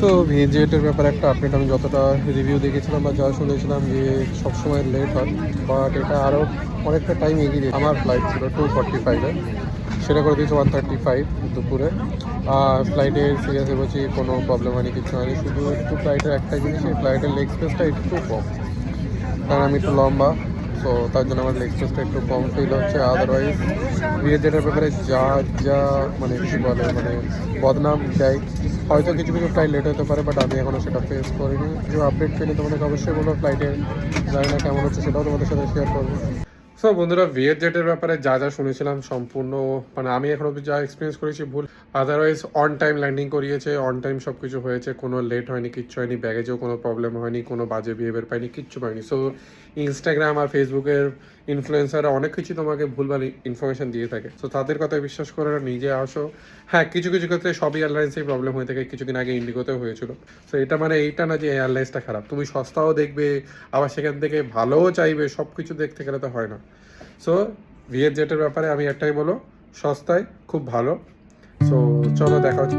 তো ভিএজেটের ব্যাপারে একটা আপডেট, আমি যতটা রিভিউ দেখেছিলাম বা যা শুনেছিলাম যে সবসময় লেট হয়, বাট এটা আরও অনেকটা টাইম এগিয়ে দিয়ে আমার ফ্লাইট ছিল 2:45-এ, সেটা করে দিয়েছে 1:35 দুপুরে। আর ফ্লাইটের সিরিয়াসলি বলছি কোনো প্রবলেম হয়নি, কিছু হয়নি, শুধু একটু ফ্লাইটের একটা জিনিস, এই ফ্লাইটের লেগ স্পেসটা একটু কম, কারণ আমি একটু লম্বা, সো তার জন্য আমার লেগ স্পেসটা একটু কম ফিল হচ্ছে। আদারওয়াইজ ভিএজেটের ব্যাপারে যা যা মানে কী বলে মানে বদনাম দেয়, হয়তো কিছু কিছু ফ্লাইট লেট হতে পারে, বাট আমি এখনও সেটা ফেস করিনি। কিছু আপডেট পেলে তোমাদেরকে অবশ্যই বলবো, ফ্লাইটের জানি না কেমন হচ্ছে সেটাও তোমাদের সাথে শেয়ার করবো। সো বন্ধুরা, ভিএজেটের ব্যাপারে যা যা শুনেছিলাম সম্পূর্ণ মানে আমি এখন অব্দি যা এক্সপিরিয়েন্স করেছি ভুল। আদারওয়াইজ অন টাইম ল্যান্ডিং করিয়েছে, অন টাইম সব কিছু হয়েছে, কোনো লেট হয়নি, কিচ্ছু হয়নি, ব্যাগেজেও কোনো প্রবলেম হয়নি, কোনো বাজে বিহেভিয়ার পাইনি, কিচ্ছু পাইনি। সো ইনস্টাগ্রাম আর ফেসবুকের ইনফ্লুয়েন্সাররা অনেক কিছু তোমাকে ভুলভাল ইনফরমেশন দিয়ে থাকে, সো তাদের কথা বিশ্বাস করে না, নিজে আসো। হ্যাঁ, কিছু কিছু ক্ষেত্রে সবই এয়ারলাইন্সেই প্রবলেম হয়ে থাকে, কিছুদিন আগে ইন্ডিগোতেও হয়েছিল। সো এটা মানে এইটা না যে এয়ারলাইন্সটা খারাপ, তুমি সস্তাও দেখবে আবার সেখান থেকে ভালোও চাইবে, সব কিছু দেখতে গেলে তো হয় না। সো ভিএজেটের ব্যাপারে আমি একটাই বলো, সস্তায় খুব ভালো। সো চলো দেখা হচ্ছে।